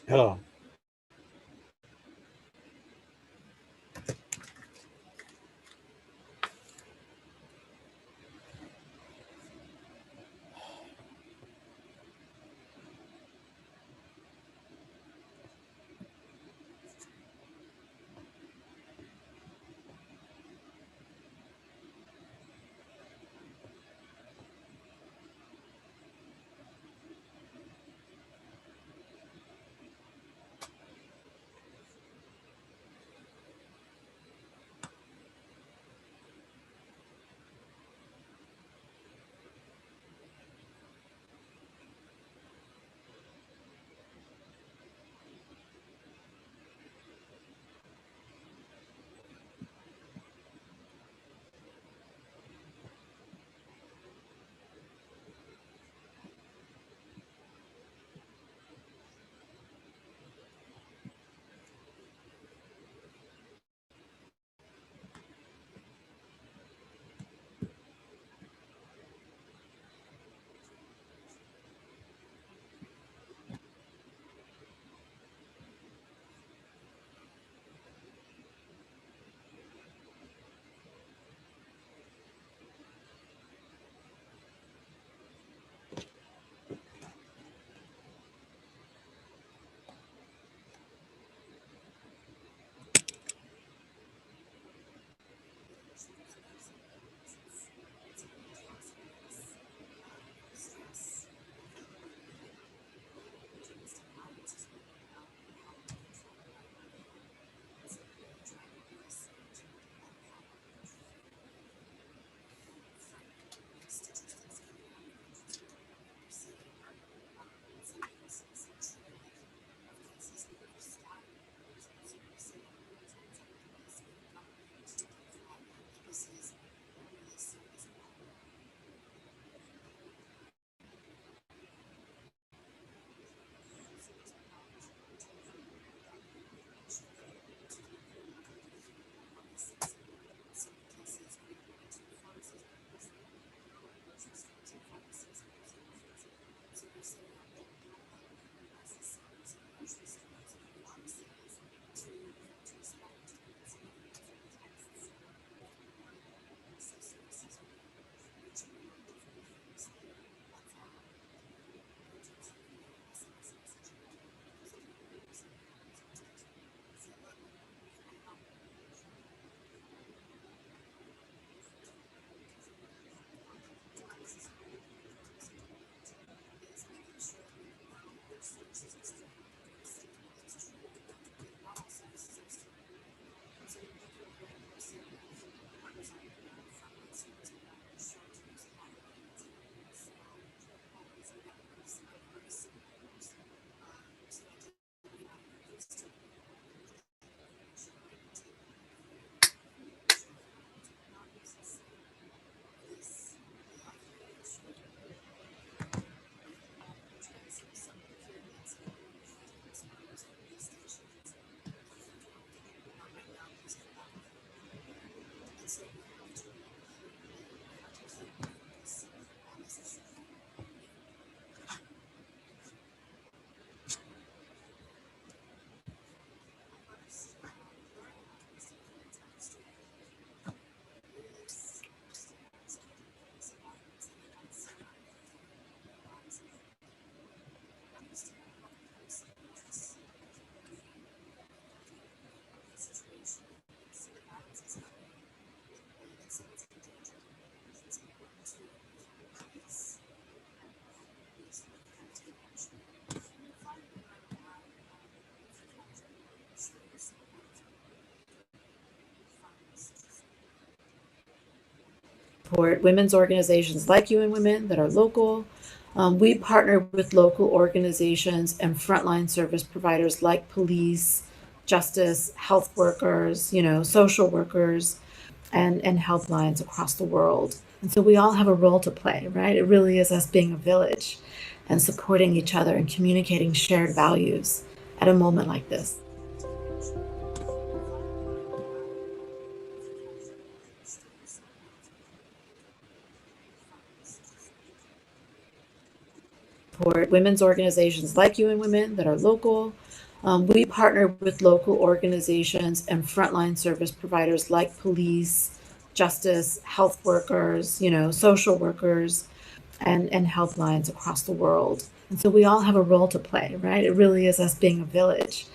Yeah. Support women's organizations like UN Women that are local. We partner with local organizations and frontline service providers like police, justice, health workers, social workers, and helplines across the world. And so we all have a role to play, right? It really is us being a village and supporting each other and communicating shared values at a moment like this. Support women's organizations like UN Women that are local. We partner with local organizations and frontline service providers like police, justice, health workers, social workers, and helplines across the world. And so we all have a role to play, right? It really is us being a village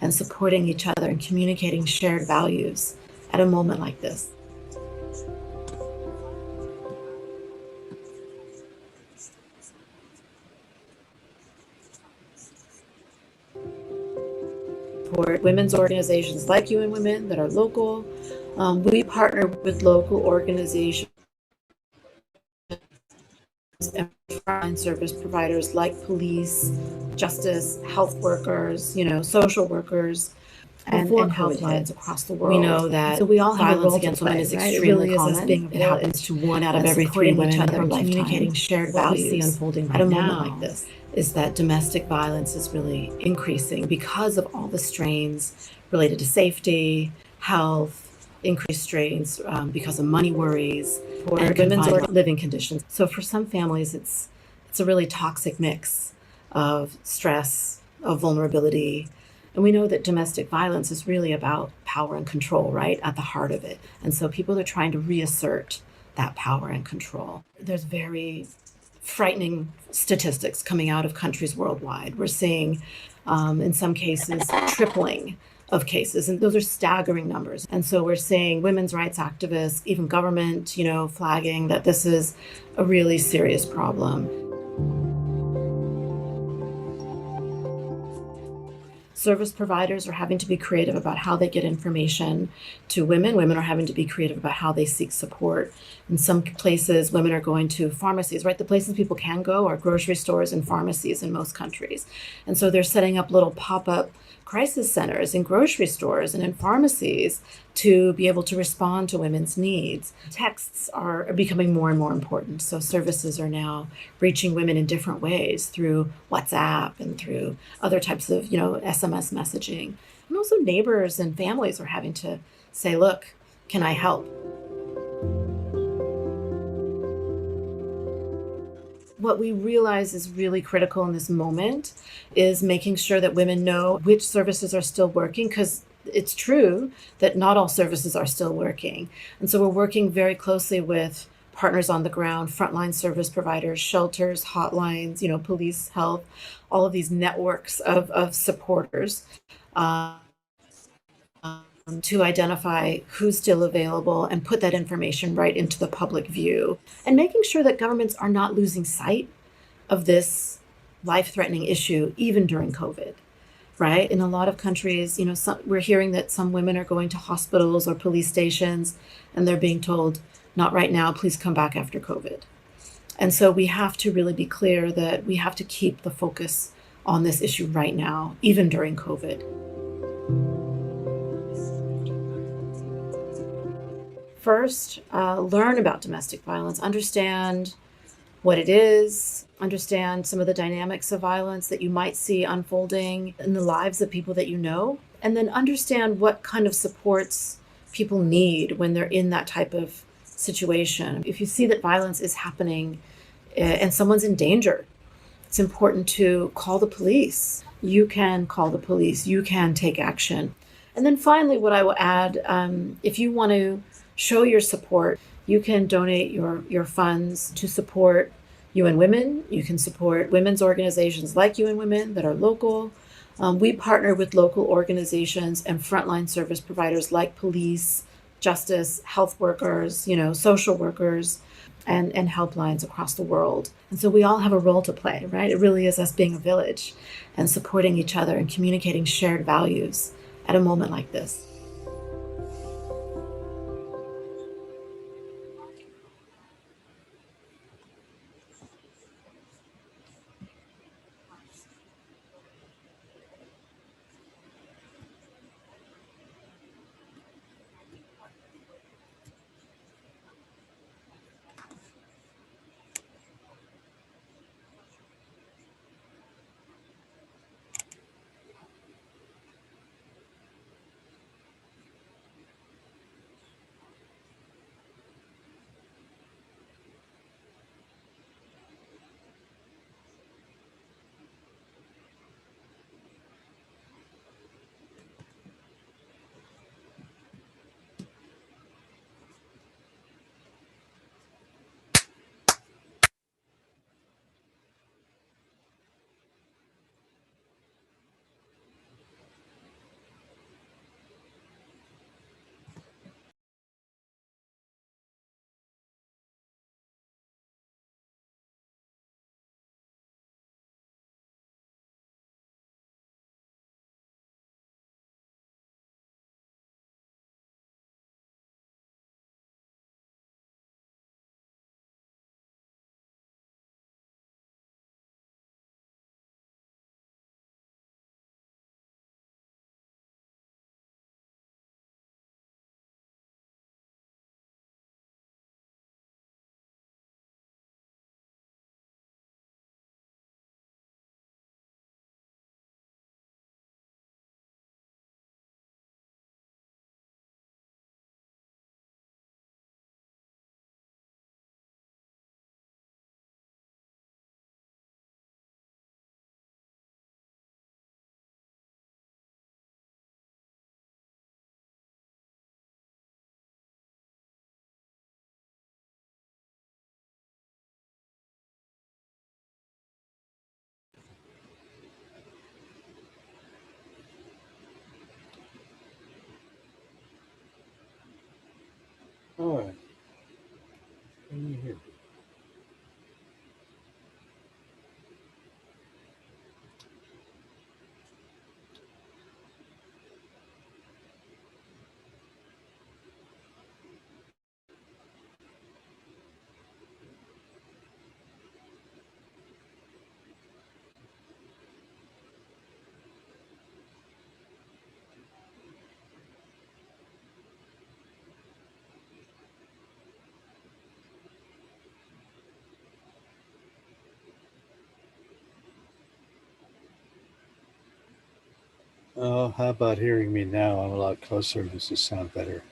and supporting each other and communicating shared values at a moment like this. For women's organizations like UN Women that are local, we partner with local organizations and frontline service providers like police, justice, health workers, social workers, and helplines across the world. We know that so we all have violence against women is extremely common. It happens to 1 out of every 3 women in her lifetime. Communicating shared What we values see unfolding at a right moment now like this. is that domestic violence is really increasing because of all the strains related to safety, health, increased strains because of money worries and women's confined living conditions. So for some families, it's a really toxic mix of stress, of vulnerability. And we know that domestic violence is really about power and control, right? At the heart of it. And so people are trying to reassert that power and control. There's very frightening statistics coming out of countries worldwide. We're seeing, in some cases, tripling of cases, and those are staggering numbers. And so we're seeing women's rights activists, even government, flagging that this is a really serious problem. Service providers are having to be creative about how they get information to women. Women are having to be creative about how they seek support. In some places, women are going to pharmacies, right? The places people can go are grocery stores and pharmacies in most countries. And so they're setting up little pop-up crisis centers in grocery stores and in pharmacies to be able to respond to women's needs. Texts are becoming more and more important. So services are now reaching women in different ways through WhatsApp and through other types of, SMS messaging. And also neighbors and families are having to say, look, can I help? What we realize is really critical in this moment is making sure that women know which services are still working, because it's true that not all services are still working. And so we're working very closely with partners on the ground, frontline service providers, shelters, hotlines, police, health, all of these networks of supporters to identify who's still available and put that information right into the public view, and making sure that governments are not losing sight of this life-threatening issue even during COVID, right? In a lot of countries, we're hearing that some women are going to hospitals or police stations and they're being told, not right now, please come back after COVID. And so we have to really be clear that we have to keep the focus on this issue right now, even during COVID. First, learn about domestic violence, understand what it is, understand some of the dynamics of violence that you might see unfolding in the lives of people that you know, and then understand what kind of supports people need when they're in that type of situation. If you see that violence is happening and someone's in danger, it's important to call the police. You can call the police, you can take action. And then finally, what I will add, if you want to show your support, you can donate your funds to support UN Women. You can support women's organizations like UN Women that are local. We partner with local organizations and frontline service providers like police, justice, health workers, social workers, and helplines across the world. And so we all have a role to play, right? It really is us being a village and supporting each other and communicating shared values at a moment like this. All right. Can you hear me? Oh, how about hearing me now? I'm a lot closer. Does this sound better?